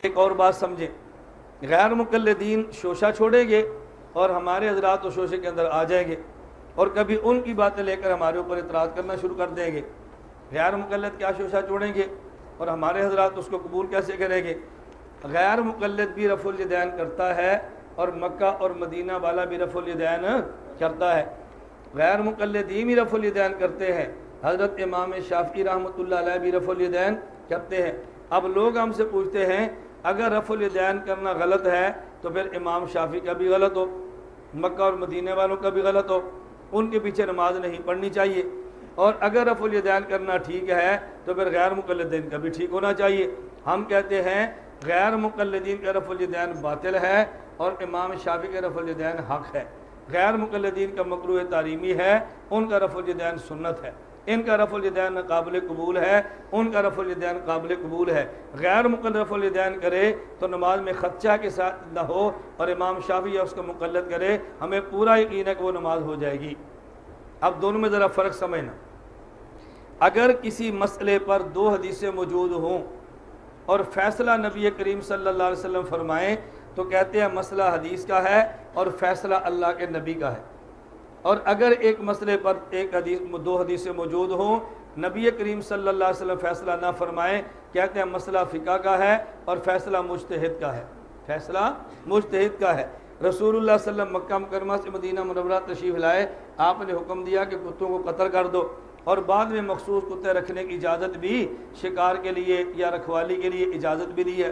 ایک اور بات سمجھیں، غیر مقلدین شوشہ چھوڑیں گے اور ہمارے حضرات اس شوشے کے اندر آ جائیں گے اور کبھی ان کی باتیں لے کر ہمارے اوپر اعتراض کرنا شروع کر دیں گے۔ غیر مقلد کیا شوشہ چھوڑیں گے اور ہمارے حضرات اس کو قبول کیسے کریں گے؟ غیر مقلد بھی رفع الیدین کرتا ہے اور مکہ اور مدینہ والا بھی رفع الیدین کرتا ہے۔ غیر مقلدین بھی رفع الیدین کرتے ہیں، حضرت امام شافعی رحمۃ اللہ علیہ بھی رفع الیدین کرتے ہیں۔ اب لوگ ہم سے پوچھتے ہیں اگر رفع الیدین کرنا غلط ہے تو پھر امام شافعی کا بھی غلط ہو، مکہ اور مدینہ والوں کا بھی غلط ہو، ان کے پیچھے نماز نہیں پڑھنی چاہیے، اور اگر رفع الیدین کرنا ٹھیک ہے تو پھر غیر مقلدین کا بھی ٹھیک ہونا چاہیے۔ ہم کہتے ہیں غیر مقلدین کا رفع الیدین باطل ہے اور امام شافعی کا رفع الیدین حق ہے۔ غیر مقلدین کا مکروہ تحریمی ہے، ان کا رفع الیدین سنت ہے، ان کا رفع الیدین قابل قبول ہے، ان کا رفع الیدین قابل قبول ہے۔ غیر مقلد رفع الیدین کرے تو نماز میں خدشہ کے ساتھ نہ ہو، اور امام شافعی اس کو مقلد کرے، ہمیں پورا یقین ہے کہ وہ نماز ہو جائے گی۔ اب دونوں میں ذرا فرق سمجھنا، اگر کسی مسئلے پر دو حدیثیں موجود ہوں اور فیصلہ نبی کریم صلی اللہ علیہ وسلم فرمائیں تو کہتے ہیں مسئلہ حدیث کا ہے اور فیصلہ اللہ کے نبی کا ہے، اور اگر ایک مسئلے پر دو حدیثیں موجود ہوں، نبی کریم صلی اللہ علیہ وسلم فیصلہ نہ فرمائیں، کہتے ہیں مسئلہ فقہ کا ہے اور فیصلہ مجتہد کا ہے، فیصلہ مجتہد کا ہے۔ رسول اللہ صلی اللہ علیہ وسلم مکہ مکرمہ سے مدینہ منورہ تشریف لائے، آپ نے حکم دیا کہ کتوں کو قتل کر دو، اور بعد میں مخصوص کتے رکھنے کی اجازت بھی شکار کے لیے یا رکھوالی کے لیے اجازت بھی دی ہے۔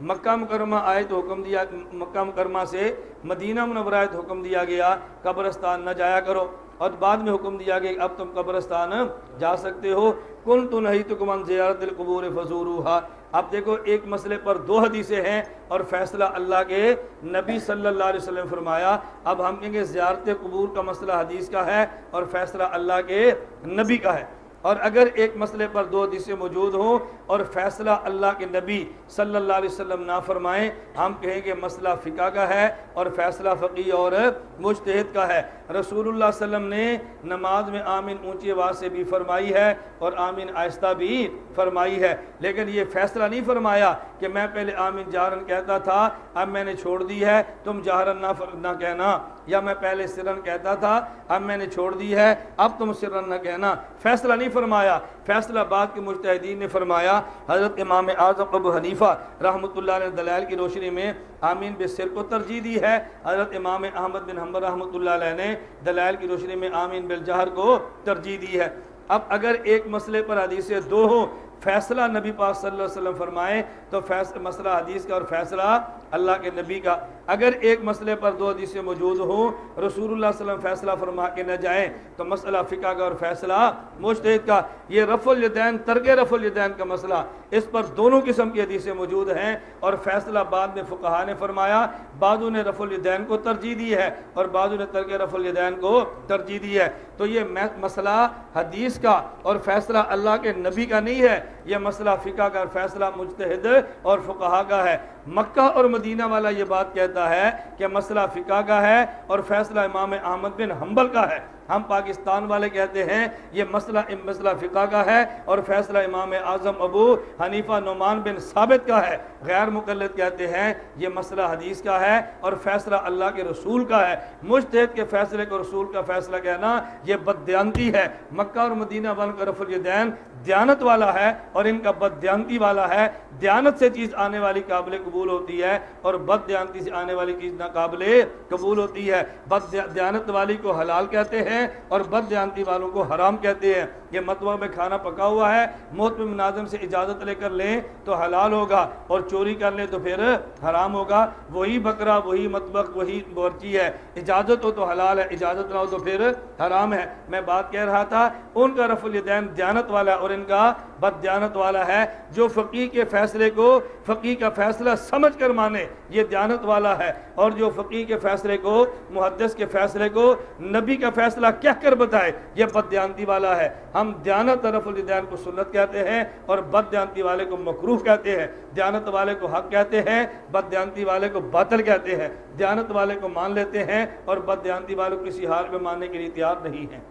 مکہ مکرمہ آئے تو حکم دیا، مکہ مکرمہ سے مدینہ منورہ آئے تو حکم دیا گیا قبرستان نہ جایا کرو، اور بعد میں حکم دیا گیا کہ اب تم قبرستان جا سکتے ہو۔ کنت نہیتکم عن زیارت القبور فزوروہا۔ اب دیکھو ایک مسئلے پر دو حدیثیں ہیں اور فیصلہ اللہ کے نبی صلی اللہ علیہ وسلم فرمایا، اب ہم کہیں گے زیارت قبور کا مسئلہ حدیث کا ہے اور فیصلہ اللہ کے نبی کا ہے۔ اور اگر ایک مسئلے پر دو حدیثیں موجود ہوں اور فیصلہ اللہ کے نبی صلی اللہ علیہ وسلم نہ فرمائیں، ہم کہیں گے مسئلہ فقہ کا ہے اور فیصلہ فقی اور مجتہد کا ہے۔ رسول اللہ صلی اللہ علیہ وسلم نے نماز میں آمین اونچی آواز سے بھی فرمائی ہے اور آمین آہستہ بھی فرمائی ہے، لیکن یہ فیصلہ نہیں فرمایا کہ میں پہلے آمین جہرن کہتا تھا اب میں نے چھوڑ دی ہے تم جہرن نہ کہنا، یا میں پہلے سرن کہتا تھا اب میں نے چھوڑ دی ہے اب تم سرن نہ کہنا۔ فیصلہ نہیں فرمایا، فیصلہ بعد کے مجتہدین نے فرمایا۔ حضرت امام اعظم ابو حنیفہ رحمۃ اللہ علیہ نے دلائل کی روشنی میں آمین بالسر کو ترجیح دی ہے، حضرت امام احمد بن حنبل رحمۃ اللہ علیہ نے دلائل کی روشنی میں آمین بالجہر کو ترجیح دی ہے۔ اب اگر ایک مسئلے پر حدیثیں دو ہوں، فیصلہ نبی پاک صلی اللہ علیہ وسلم فرمائے تو مسئلہ حدیث کا اور فیصلہ اللہ کے نبی کا۔ اگر ایک مسئلے پر دو حدیثیں موجود ہوں، رسول اللہ صلی اللہ علیہ وسلم فیصلہ فرما کے نہ جائیں تو مسئلہ فقہ کا اور فیصلہ مجتہد کا۔ یہ رفع الیدین، ترک رفع الیدین کا مسئلہ، اس پر دونوں قسم کی حدیثیں موجود ہیں اور فیصلہ بعد میں فقہا نے فرمایا، بعضوں نے رفع الیدین کو ترجیح دی ہے اور بعضوں نے ترک رفع الیدین کو ترجیح دی ہے۔ تو یہ مسئلہ حدیث کا اور فیصلہ اللہ کے نبی کا نہیں ہے، یہ مسئلہ فقہ کا اور فیصلہ مجتہد اور فقہا کا ہے۔ مکہ اور مدینہ والا یہ بات کہتا ہے کہ مسئلہ فقہ کا ہے اور فیصلہ امام احمد بن حنبل کا ہے۔ ہم پاکستان والے کہتے ہیں یہ مسئلہ فقہ کا ہے اور فیصلہ امام اعظم ابو حنیفہ نعمان بن ثابت کا ہے۔ غیر مقلد کہتے ہیں یہ مسئلہ حدیث کا ہے اور فیصلہ اللہ کے رسول کا ہے۔ مجتہد کے فیصلے کو رسول کا فیصلہ کہنا یہ بددیانتی ہے۔ مکہ اور مدینہ والوں کا رفع الیدین دیانت والا ہے اور ان کا بددیانتی والا ہے۔ دیانت سے چیز آنے والی قابل قبول ہوتی ہے اور بد دیانتی سے آنے والی چیز ناقابل قبول ہوتی ہے۔ بد دیانت والی کو حلال کہتے ہیں اور بد دیانتی والوں کو حرام کہتے ہیں۔ یہ مطبخ میں کھانا پکا ہوا ہے، محترم ناظم سے اجازت لے کر لیں تو حلال ہوگا اور چوری کر لیں تو پھر حرام ہوگا۔ وہی بکرا، وہی مطبخ، وہی بورچی ہے، اجازت ہو تو حلال ہے، اجازت نہ ہو تو پھر حرام ہے۔ میں بات کہہ رہا تھا ان کا رفع الیدین دیانت والا اور ان کا بد دیانت والا ہے۔ جو فقیہ کے فیصلے کو فقیہ کا فیصلہ سمجھ کر مانے یہ دیانت والا ہے، اور جو فقیہ کے فیصلے کو، محدث کے فیصلے کو نبی کا فیصلہ کہہ کر بتائے یہ بد دیانتی والا ہے۔ ہم دیانت رفع الیدین کو سنت کہتے ہیں اور بد دیانتی والے کو مکروہ کہتے ہیں۔ دیانت والے کو حق کہتے ہیں، بد دیانتی والے کو باطل کہتے ہیں۔ دیانت والے کو مان لیتے ہیں اور بد دیانتی والے کو کسی حال میں ماننے کے لیے تیار نہیں ہیں۔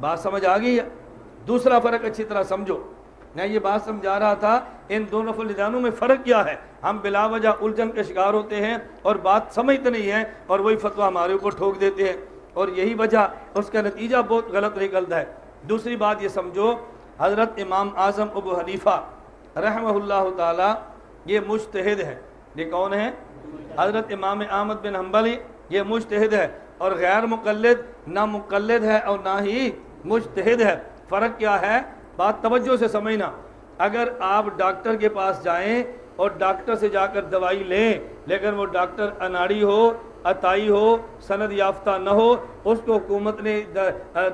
بات سمجھ آ گئی ہے؟ دوسرا فرق اچھی طرح سمجھو، میں یہ بات سمجھا رہا تھا ان دو رفع الیدینوں میں فرق کیا ہے. ہم بلا وجہ الجھن کے شکار ہوتے ہیں اور بات سمجھتے نہیں ہیں اور وہی فتویٰ ہمارے اوپر ٹھوک دیتے ہیں اور یہی وجہ اس کا نتیجہ بہت غلط نکلتا ہے. دوسری بات یہ سمجھو حضرت امام اعظم ابو حنیفہ رحمہ اللہ تعالی یہ مجتہد ہے. یہ کون ہے؟ حضرت امام احمد بن حنبل یہ مجتہد ہے اور غیر مقلد نہ مقلد ہے اور نہ ہی مجتہد ہے. فرق کیا ہے؟ بات توجہ سے سمجھنا. اگر آپ ڈاکٹر کے پاس جائیں اور ڈاکٹر سے جا کر دوائی لیں لیکن وہ ڈاکٹر اناڑی ہو، عطائی ہو، سند یافتہ نہ ہو، اس کو حکومت نے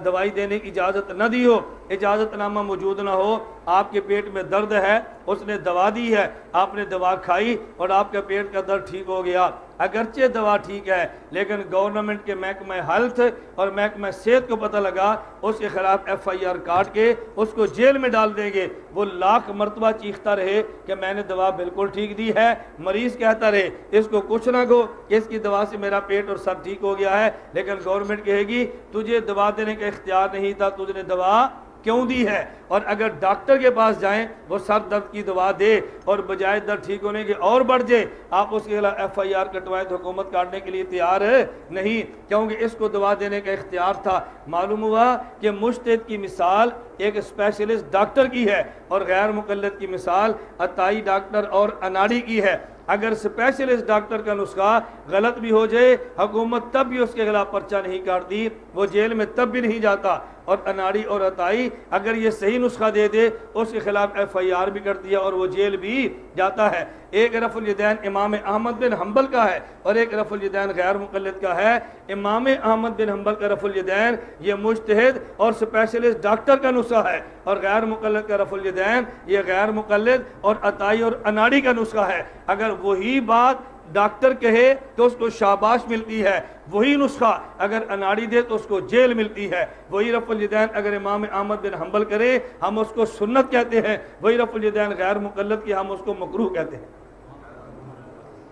دوائی دینے کی اجازت نہ دی ہو، اجازت نامہ موجود نہ ہو، آپ کے پیٹ میں درد ہے، اس نے دوا دی ہے، آپ نے دوا کھائی اور آپ کے پیٹ کا درد ٹھیک ہو گیا، اگرچہ دوا ٹھیک ہے لیکن گورنمنٹ کے محکمہ ہیلتھ اور محکمہ صحت کو پتہ لگا، اس کے خلاف ایف آئی آر کاٹ کے اس کو جیل میں ڈال دیں گے. وہ لاکھ مرتبہ چیختا رہے کہ میں نے دوا بالکل ٹھیک دی ہے، مریض کہتا رہے اس کو کچھ نہ کہو کہ اس کی دوا سے میرا پیٹ اور سر ٹھیک ہو گیا ہے، لیکن گورنمنٹ کہے گی تجھے دوا دینے کا اختیار نہیں تھا، تجھ نے دوا کیوں دی ہے؟ اور اگر ڈاکٹر کے پاس جائیں وہ سر درد کی دوا دے اور بجائے درد ٹھیک ہونے کے اور بڑھ جائے، آپ اس کے خلاف ایف آئی آر کٹوائیں تو حکومت کاٹنے کے لیے تیار ہے نہیں، کیونکہ اس کو دوا دینے کا اختیار تھا. معلوم ہوا کہ مجتہد کی مثال ایک اسپیشلسٹ ڈاکٹر کی ہے اور غیر مقلد کی مثال عطائی ڈاکٹر اور اناڑی کی ہے. اگر اسپیشلسٹ ڈاکٹر کا نسخہ غلط بھی ہو جائے حکومت تب بھی اس کے خلاف پرچہ نہیں کاٹتی، وہ جیل میں تب بھی نہیں جاتا. اور اناڑی اور عطائی اگر یہ صحیح نسخہ دے دے اس کے خلاف ایف آئی آر بھی کرتی ہے اور وہ جیل بھی جاتا ہے. ایک رفع الیدین امام احمد بن حنبل کا ہے اور ایک رفع الیدین غیر مقلد کا ہے. امام احمد بن حنبل کا رفع الیدین یہ مجتہد اور اسپیشلسٹ ڈاکٹر کا نسخہ ہے اور غیر مقلد کا رفع الیدین یہ غیر مقلد اور عطائی اور اناڑی کا نسخہ ہے. اگر وہی بات ڈاکٹر کہے تو اس کو شاباش ملتی ہے، وہی نسخہ اگر اناڑی دے تو اس کو جیل ملتی ہے. وہی رفع الیدین اگر امام احمد بن حنبل کرے ہم اس کو سنت کہتے ہیں، وہی رفع الیدین غیر مقلد کی ہم اس کو مکروہ کہتے ہیں.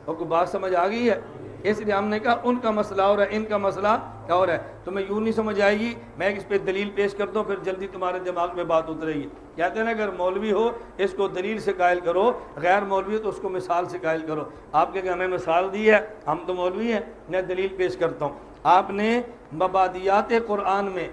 اور کوئی بات سمجھ آ گئی ہے؟ اس لیے ہم نے کہا ان کا مسئلہ اور ہے، ان کا مسئلہ اور ہے. تمہیں یوں نہیں سمجھ آئے گی، میں اس پہ دلیل پیش کرتا ہوں پھر جلدی تمہارے دماغ میں بات اترے گی. کہتے ہیں نا اگر مولوی ہو اس کو دلیل سے قائل کرو، غیر مولوی ہو تو اس کو مثال سے قائل کرو. آپ کے ہمیں مثال دی ہے، ہم تو مولوی ہیں، میں دلیل پیش کرتا ہوں. آپ نے مبادیات قرآن میں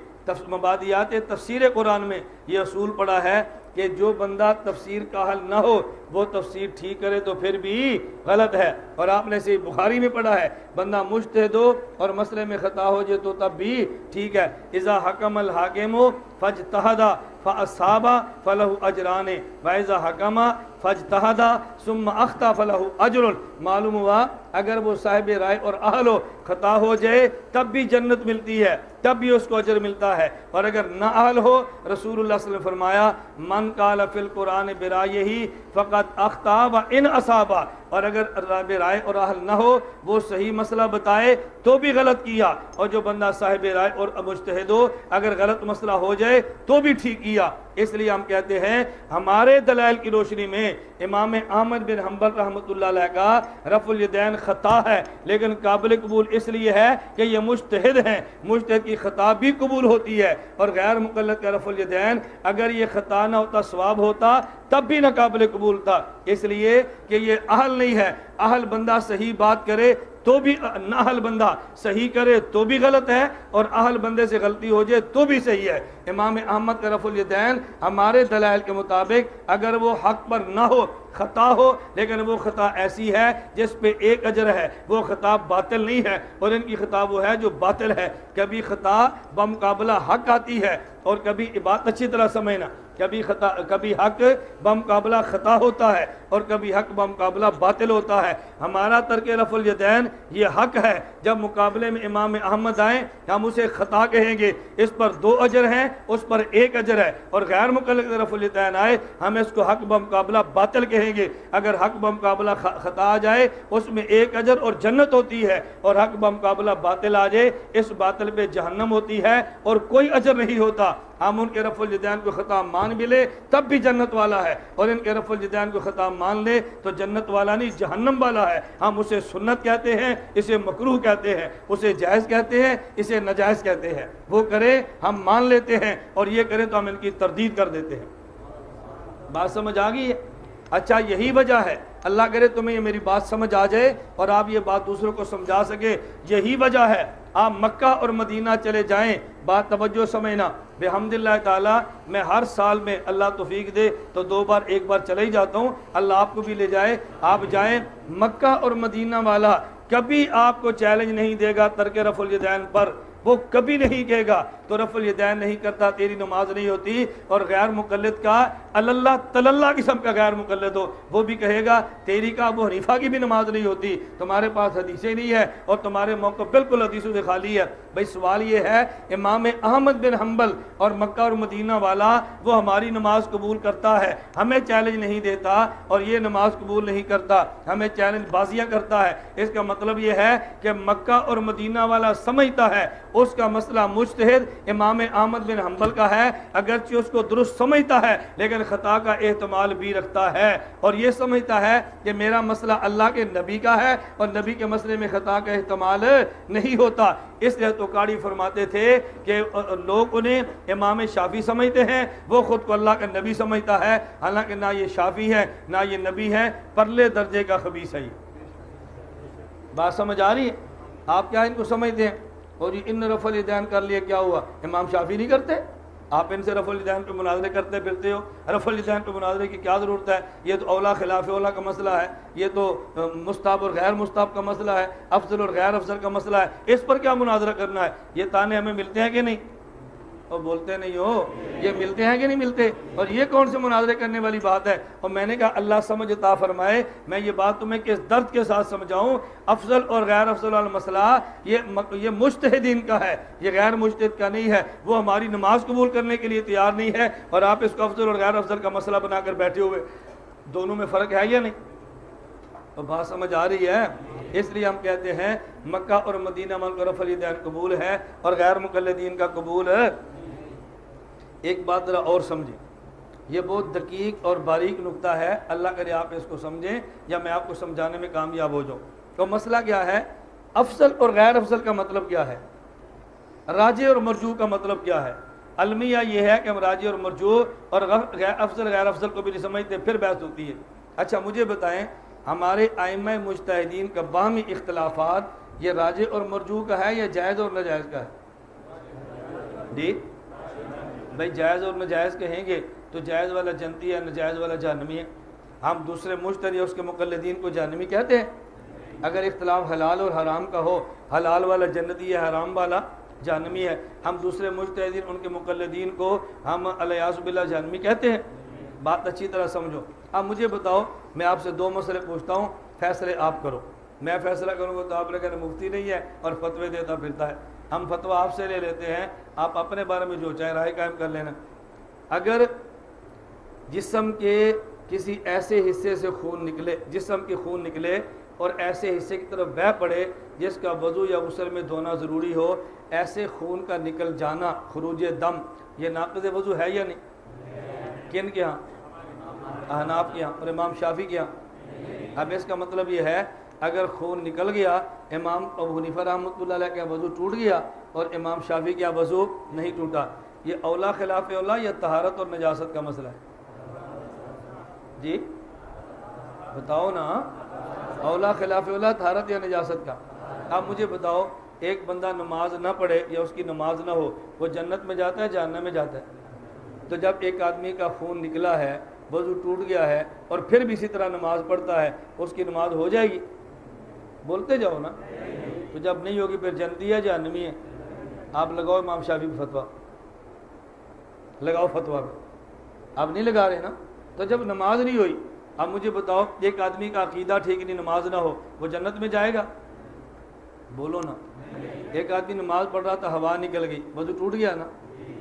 مبادیات تفسیر قرآن میں یہ اصول پڑھا ہے کہ جو بندہ تفسیر کا حل نہ ہو وہ تفسیر ٹھیک کرے تو پھر بھی غلط ہے. اور آپ نے صحیح بخاری میں پڑھا ہے بندہ مجتہد ہو اور مسئلے میں خطا ہو جائے تو تب بھی ٹھیک ہے. اذا حکم الحاکم فاجتہد فاصاب فلہ اجران واذا حکم فاجتہد ثم اخطا فلہ اجر. معلوم ہوا اگر وہ صاحب رائے اور اہل ہو خطا ہو جائے تب بھی جنت ملتی ہے، تب بھی اس کو اجر ملتا ہے. اور اگر نہ اہل ہو رسول اللہ صلی اللہ علیہ وسلم نے فرمایا من قال فی القرآن برائیہ فقد اخطا وان اصاب. اور اگر رائے اور اہل نہ ہو وہ صحیح مسئلہ بتائے تو بھی غلط کیا، اور جو بندہ صاحب رائے اور مجتہد ہو اگر غلط مسئلہ ہو جائے تو بھی ٹھیک کیا. اس لیے ہم کہتے ہیں ہمارے دلائل کی روشنی میں امام احمد بن حنبل رحمۃ اللہ علیہ کا رفع الیدین خطا ہے لیکن قابل قبول اس لیے ہے کہ یہ مجتہد ہیں، مجتہد کی خطا بھی قبول ہوتی ہے. اور غیر مقلد کا رفع الیدین اگر یہ خطا نہ ہوتا ثواب ہوتا تب بھی نہ قابل قبول تھا، اس لیے کہ یہ اہل نہیں ہے. اہل بندہ صحیح بات کرے تو بھی نہ اہل بندہ صحیح کرے تو بھی غلط ہے اور اہل بندے سے غلطی ہو جائے تو بھی صحیح ہے. امام احمد کا رفع الیدین ہمارے دلائل کے مطابق اگر وہ حق پر نہ ہو خطا ہو لیکن وہ خطا ایسی ہے جس پہ ایک اجر ہے، وہ خطا باطل نہیں ہے. اور ان کی خطا وہ ہے جو باطل ہے. کبھی خطا بمقابلہ حق آتی ہے اور کبھی بات اچھی طرح سمجھنا، کبھی حق بمقابلہ خطا ہوتا ہے اور کبھی حق بمقابلہ باطل ہوتا ہے. ہمارا ترک رفع الیدین یہ حق ہے. جب مقابلے میں امام احمد آئیں ہم اسے خطا کہیں گے، اس پر 2 اجر ہیں اس پر 1 اجر ہے. اور غیر مقلد رفع الیدین آئے ہم اس کو حق بمقابلہ باطل کہیں گے. اگر حق بمقابلہ خطا آ جائے اس میں 1 اجر اور جنت ہوتی ہے، اور حق بمقابلہ باطل آ جائے اس باطل پہ جہنم ہوتی ہے اور کوئی اجر نہیں ہوتا. ہم ان کے رفع الیدین کو خطا مان بھی لے تب بھی جنت والا ہے، اور ان کے رفع الیدین کو خطا مان لے تو جنت والا نہیں جہنم والا ہے. ہم اسے سنت کہتے ہیں، اسے مکروہ کہتے ہیں، اسے جائز کہتے ہیں، اسے ناجائز کہتے ہیں. وہ کرے ہم مان لیتے ہیں اور یہ کرے تو ہم ان کی تردید کر دیتے ہیں. بات سمجھ آ گئی ہے؟ اچھا یہی وجہ ہے، اللہ کرے تمہیں یہ میری بات سمجھ آ جائے اور آپ یہ بات دوسروں کو سمجھا سکے، یہی وجہ ہے آپ مکہ اور مدینہ چلے جائیں، بات توجہ سمجھنا، بحمداللہ تعالیٰ میں ہر سال میں اللہ توفیق دے تو 2 بار 1 بار چلے ہی جاتا ہوں، اللہ آپ کو بھی لے جائے، آپ جائیں، مکہ اور مدینہ والا کبھی آپ کو چیلنج نہیں دے گا ترک رفع الیدین پر، وہ کبھی نہیں کہے گا تو رفع الیدین نہیں کرتا تیری نماز نہیں ہوتی، اور غیر مقلد کا اللہ تلاللہ قسم کا غیر مقلد ہو وہ بھی کہے گا تیری کا ابو حنیفہ کی بھی نماز نہیں ہوتی، تمہارے پاس حدیثیں نہیں ہے اور تمہارے موقع بالکل حدیثوں سے خالی ہے۔ بھئی سوال یہ ہے امام احمد بن حنبل اور مکہ اور مدینہ والا وہ ہماری نماز قبول کرتا ہے، ہمیں چیلنج نہیں دیتا، اور یہ نماز قبول نہیں کرتا، ہمیں چیلنج بازیاں کرتا ہے، اس کا مطلب یہ ہے کہ مکہ اور مدینہ والا سمجھتا ہے اس کا مسئلہ مجتہد امام احمد بن حنبل کا ہے، اگرچہ اس کو درست سمجھتا ہے لیکن خطا کا احتمال بھی رکھتا ہے، اور یہ سمجھتا ہے کہ میرا مسئلہ اللہ کے نبی کا ہے اور نبی کے مسئلے میں خطا کا احتمال نہیں ہوتا۔ اس لیے تو قاضی فرماتے تھے کہ لوگ انہیں امام شافعی سمجھتے ہیں، وہ خود کو اللہ کا نبی سمجھتا ہے، حالانکہ نہ یہ شافعی ہے نہ یہ نبی ہے، پرلے درجے کا خبیث ہے۔ بات سمجھ آ رہی ہے؟ آپ کیا ان کو سمجھتے ہیں؟ اور یہ ان رفع الیدین کر لیے کیا ہوا؟ امام شافعی نہیں کرتے؟ آپ ان سے رفع الیدین پہ مناظرے کرتے پھرتے ہو، رفع الیدین پہ مناظرے کی کیا ضرورت ہے؟ یہ تو اولا خلاف اولا کا مسئلہ ہے، یہ تو مستحب اور غیر مستحب کا مسئلہ ہے، افضل اور غیر افضل کا مسئلہ ہے، اس پر کیا مناظرہ کرنا ہے؟ یہ تانے ہمیں ملتے ہیں کہ نہیں؟ اور بولتے نہیں ہو، یہ ملتے ہیں کہ نہیں ملتے؟ اور یہ کون سے مناظرے کرنے والی بات ہے؟ اور میں نے کہا اللہ سمجھ عطا فرمائے، میں یہ بات تمہیں کس درد کے ساتھ سمجھاؤں، افضل اور غیر افضل والا مسئلہ یہ مجتہدین کا ہے، یہ غیر مجتہد کا نہیں ہے، وہ ہماری نماز قبول کرنے کے لیے تیار نہیں ہے، اور آپ اس کو افضل اور غیر افضل کا مسئلہ بنا کر بیٹھے ہوئے، دونوں میں فرق ہے یا نہیں؟ اور بات سمجھ آ رہی ہے؟ اس لیے ہم کہتے ہیں مکہ اور مدینہ من کو رفع الیدین قبول ہے اور غیر مقلدین کا قبول ہے۔ ایک بات ذرا اور سمجھیں، یہ بہت دقیق اور باریک نقطہ ہے، اللہ کرے آپ اس کو سمجھیں یا میں آپ کو سمجھانے میں کامیاب ہو جاؤں۔ تو مسئلہ کیا ہے؟ افضل اور غیر افضل کا مطلب کیا ہے؟ راجح اور مرجوح کا مطلب کیا ہے؟ المیہ یہ ہے کہ ہم راجح اور مرجوح اور افضل غیر افضل کو بھی نہیں سمجھتے، پھر بحث ہوتی ہے۔ اچھا مجھے بتائیں ہمارے ائمہ مجتہدین کا باہمی اختلافات یہ راجح اور مرجوح کا ہے یا جائز اور ناجائز کا ہے؟ جی بھائی جائز اور ناجائز کہیں گے تو جائز والا جنتی ہے، ناجائز والا جہنمی ہے، ہم دوسرے مجتہد یا اس کے مقلدین کو جہنمی کہتے ہیں؟ اگر اختلاف حلال اور حرام کا ہو، حلال والا جنتی ہے، حرام والا جہنمی ہے، ہم دوسرے مجتہدین ان کے مقلدین کو ہم الیاذ باللہ جہنمی کہتے ہیں؟ بات اچھی طرح سمجھو۔ اب مجھے بتاؤ، میں آپ سے 2 مسئلے پوچھتا ہوں، فیصلے آپ کرو، میں فیصلہ کروں گا تو آپ نے کہنا مفتی نہیں ہے اور فتوے دیتا پھرتا ہے، ہم فتویٰ آپ سے لے لیتے ہیں، آپ اپنے بارے میں جو چاہے رائے قائم کر لینا۔ اگر جسم کے کسی ایسے حصے سے خون نکلے، جسم کے خون نکلے اور ایسے حصے کی طرف بہہ پڑے جس کا وضو یا غسل میں دھونا ضروری ہو، ایسے خون کا نکل جانا خروج دم یہ ناقض وضو ہے یا نہیں؟ کن کے ہاں؟ احناف کے ہاں اور امام شافعی کے ہاں۔ اب اس کا مطلب یہ ہے اگر خون نکل گیا، امام ابو حنیفہ رحمۃ اللہ علیہ کا وضو ٹوٹ گیا اور امام شافعی کا وضو نہیں ٹوٹا، یہ اولا خلاف اولا یا طہارت اور نجاست کا مسئلہ ہے؟ جی بتاؤ نا، اولا خلاف اولا طہارت یا نجاست کا؟ اب مجھے بتاؤ ایک بندہ نماز نہ پڑھے یا اس کی نماز نہ ہو، وہ جنت میں جاتا ہے جہنم میں جاتا ہے؟ تو جب ایک آدمی کا خون نکلا ہے، وضو ٹوٹ گیا ہے اور پھر بھی اسی طرح نماز پڑھتا ہے، اس کی نماز ہو جائے گی؟ بولتے جاؤ نا۔ تو جب نہیں ہوگی پھر جنتی ہے جہنمی ہے؟ آپ لگاؤ امام شافعی پہ فتویٰ، لگاؤ فتویٰ پہ، آپ نہیں لگا رہے نا۔ تو جب نماز نہیں ہوئی، اب مجھے بتاؤ ایک آدمی کا عقیدہ ٹھیک نہیں، نماز نہ ہو، وہ جنت میں جائے گا؟ بولو نا۔ ایک آدمی نماز پڑھ رہا تھا، ہوا نکل گئی، وضو ٹوٹ گیا نا،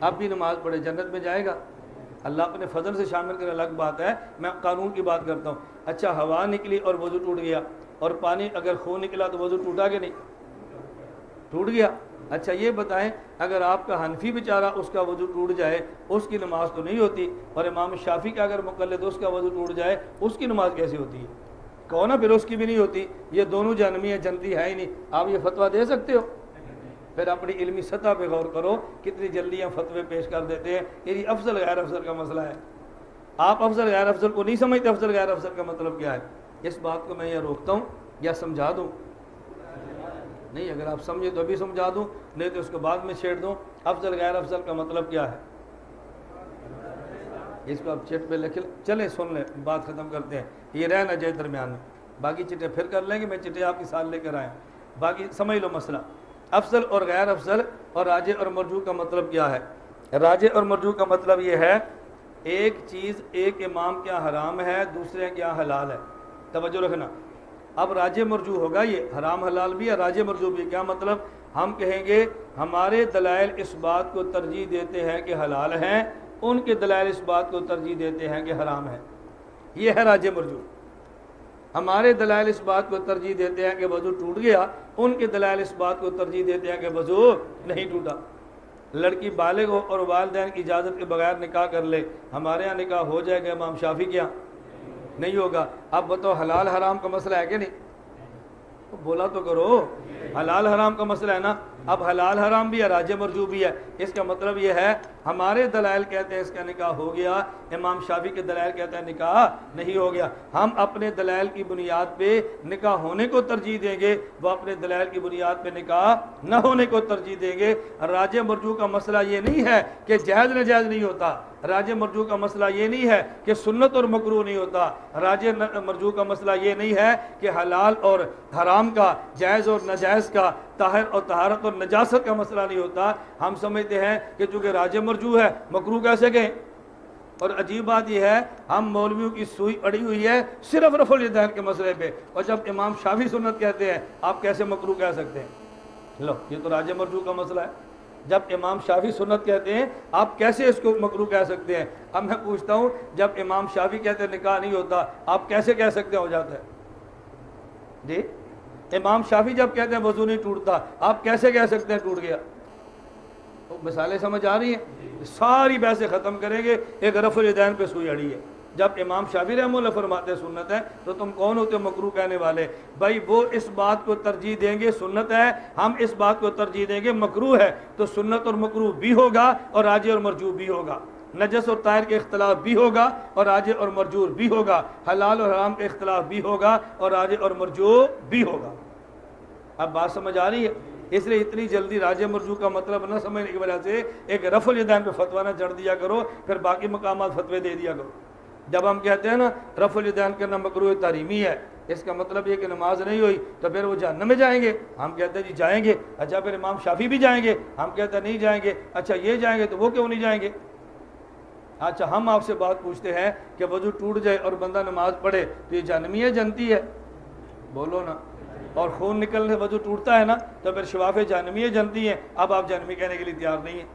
اب بھی نماز پڑھے، جنت میں جائے گا؟ اللہ اپنے فضل سے شامل کرے الگ بات ہے، میں قانون کی بات کرتا ہوں۔ اچھا ہوا نکلی اور وضو ٹوٹ گیا، اور پانی اگر خون نکلا تو وضو ٹوٹا کہ نہیں؟ ٹوٹ گیا۔ اچھا یہ بتائیں اگر آپ کا حنفی بیچارہ اس کا وضو ٹوٹ جائے، اس کی نماز تو نہیں ہوتی، اور امام شافعی کا اگر مقلد اس کا وضو ٹوٹ جائے، اس کی نماز کیسے ہوتی ہے؟ کہو نا پھر اس کی بھی نہیں ہوتی، یہ دونوں جہنمی ہے، جنتی ہے ہی نہیں۔ آپ یہ فتویٰ دے سکتے ہو؟ پھر اپنی علمی سطح پہ غور کرو، کتنی جلدی ہم فتوے پیش کر دیتے ہیں، یہ افضل غیر افضل کا مسئلہ ہے۔ آپ افضل غیر افضل کو نہیں سمجھتے؟ افضل غیر افضل کا مطلب کیا ہے؟ اس بات کو میں یہ روکتا ہوں یا سمجھا دوں؟ نہیں، اگر آپ سمجھے تو ابھی سمجھا دوں، نہیں تو اس کو بعد میں چھیڑ دوں۔ افضل غیر افضل کا مطلب کیا ہے؟ اس کو آپ چٹ پہ لکھ لیں، چلیں سن لیں، بات ختم کرتے ہیں، یہ رہ نہ جائے درمیان میں، باقی چٹیں پھر کر لیں گے، میں چٹیں آپ کے ساتھ لے کر آیا ہوں، باقی سمجھ لو مسئلہ۔ افضل اور غیر افضل اور راجح اور مرجوح کا مطلب کیا ہے؟ راجح اور مرجوح کا مطلب یہ ہے ایک چیز ایک امام کیا حرام ہے، دوسرے کیا حلال ہے، توجہ رکھنا۔ اب راجح مرجوح ہوگا، یہ حرام حلال بھی ہے، راجح مرجوح بھی۔ کیا مطلب؟ ہم کہیں گے ہمارے دلائل اس بات کو ترجیح دیتے ہیں کہ حلال ہیں، ان کے دلائل اس بات کو ترجیح دیتے ہیں کہ حرام ہے، یہ ہے راجح مرجوح۔ ہمارے دلائل اس بات کو ترجیح دیتے ہیں کہ وضو ٹوٹ گیا، ان کے دلائل اس بات کو ترجیح دیتے ہیں کہ وضو نہیں ٹوٹا۔ لڑکی بالغ ہو اور والدین کی اجازت کے بغیر نکاح کر لے، ہمارے ہاں نکاح ہو جائے گا، امام شافعی کیا نہیں ہوگا۔ اب بتاؤ حلال حرام کا مسئلہ ہے کہ نہیں؟ بولا تو کرو، حلال حرام کا مسئلہ ہے نا۔ اب حلال حرام بھی ہے، راجح مرجوح بھی ہے۔ اس کا مطلب یہ ہے ہمارے دلائل کہتے ہیں اس کا نکاح ہو گیا، امام شافعی کے دلائل کہتے ہیں نکاح نہیں ہو گیا۔ ہم اپنے دلائل کی بنیاد پہ نکاح ہونے کو ترجیح دیں گے، وہ اپنے دلائل کی بنیاد پہ نکاح نہ ہونے کو ترجیح دیں گے۔ راجح مرجوح کا مسئلہ یہ نہیں ہے کہ جائز ناجائز نہیں ہوتا، راجح مرجوح کا مسئلہ یہ نہیں ہے کہ سنت اور مکروہ نہیں ہوتا، راجح مرجوح کا مسئلہ یہ نہیں ہے کہ حلال اور حرام کا، جائز اور ناجائز کا، طاہر اور طہارت اور نجاست کا مسئلہ نہیں ہوتا۔ ہم سمجھتے ہیں کہ چونکہ راجح مرجوح ہے مکروہ کیسے کہیں؟ اور عجیب بات یہ ہے ہم مولویوں کی سوئی اڑی ہوئی ہے صرف رفع الیدین کے مسئلے پہ، اور جب امام شافعی سنت کہتے ہیں آپ کیسے مکروہ کہہ سکتے ہیں؟ لو یہ تو راجح مرجوح کا مسئلہ ہے۔ جب امام شافعی سنت کہتے ہیں آپ کیسے اس کو مکروہ کہہ سکتے ہیں؟ اب میں پوچھتا ہوں جب امام شافعی کہتے ہیں نکاح نہیں ہوتا، آپ کیسے کہہ سکتے ہو جاتا ہے؟ جی امام شافعی جب کہتے ہیں وضو نہیں ٹوٹتا، آپ کیسے کہہ سکتے ہیں ٹوٹ گیا؟ مثالیں سمجھ آ رہی ہیں؟ ساری بحثیں ختم کریں گے، ایک رفع الیدین پہ سوئی اڑی ہے۔ جب امام شافعی رحمہ اللہ فرماتے ہیں سنت ہے تو تم کون ہوتے ہو مکروہ کہنے والے؟ بھائی وہ اس بات کو ترجیح دیں گے سنت ہے، ہم اس بات کو ترجیح دیں گے مکروہ ہے، تو سنت اور مکروہ بھی ہوگا اور راجح اور مرجوح بھی ہوگا، نجس اور طاہر کے اختلاف بھی ہوگا اور راجح اور مرجوح بھی ہوگا، حلال اور حرام کے اختلاف بھی ہوگا اور راجح اور مرجوح بھی ہوگا۔ اب بات سمجھ آ رہی ہے؟ اس لیے اتنی جلدی راجح مرجوح کا مطلب نہ سمجھنے کی وجہ سے ایک رفع الیدین پہ فتویٰ نہ جڑ دیا کرو، پھر باقی مقامات فتوے دے دیا کرو۔ جب ہم کہتے ہیں نا رفع الیدین کرنا مکروہ تحریمی ہے، اس کا مطلب یہ کہ نماز نہیں ہوئی تو پھر وہ جہنم میں جائیں گے، ہم کہتے ہیں جی جائیں گے، اچھا پھر امام شافعی بھی جائیں گے، ہم کہتے ہیں نہیں جائیں گے، اچھا یہ جائیں گے تو وہ کیوں نہیں جائیں گے؟ اچھا ہم آپ سے بات پوچھتے ہیں کہ وضو ٹوٹ جائے اور بندہ نماز پڑھے تو یہ جہنمی ہے جنتی ہے؟ بولو نا۔ اور خون نکلنے سے وضو ٹوٹتا ہے نا تو پھر شفاف جہنمی ہے جنتی ہیں، اب آپ جہنمی کہنے کے لیے تیار نہیں ہیں۔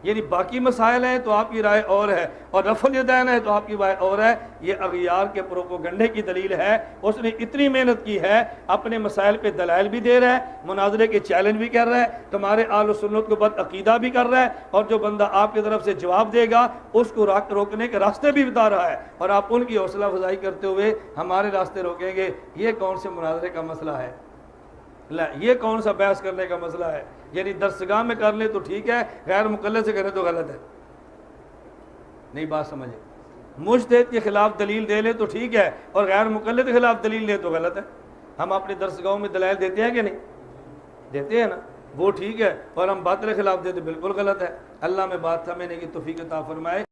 یعنی باقی مسائل ہیں تو آپ کی رائے اور ہے، اور رفع الیدین ہے تو آپ کی رائے اور ہے۔ یہ اغیار کے پروپوگنڈے کی دلیل ہے۔ اس نے اتنی محنت کی ہے، اپنے مسائل پہ دلائل بھی دے رہا ہے، مناظرے کے چیلنج بھی کر رہا ہے، تمہارے اہل سنت کو بد عقیدہ بھی کر رہا ہے، اور جو بندہ آپ کی طرف سے جواب دے گا اس کو روکنے کے راستے بھی بتا رہا ہے، اور آپ ان کی حوصلہ افزائی کرتے ہوئے ہمارے راستے روکیں گے۔ یہ کون سے مناظرے کا مسئلہ ہے؟ یہ کون سا بحث کرنے کا مسئلہ ہے؟ یعنی درسگاہ میں کر لیں تو ٹھیک ہے، غیر مقلد سے کریں تو غلط ہے؟ نہیں بات سمجھے؟ مجتہد کے خلاف دلیل دے لیں تو ٹھیک ہے، اور غیر مقلد کے خلاف دلیل دیں تو غلط ہے۔ ہم اپنے درسگاہوں میں دلائل دیتے ہیں کہ نہیں دیتے ہیں نا؟ وہ ٹھیک ہے، اور ہم باطل کے خلاف دیں تو بالکل غلط ہے۔ اللہ میں بات سمجھنے کی توفیق عطا فرمائے۔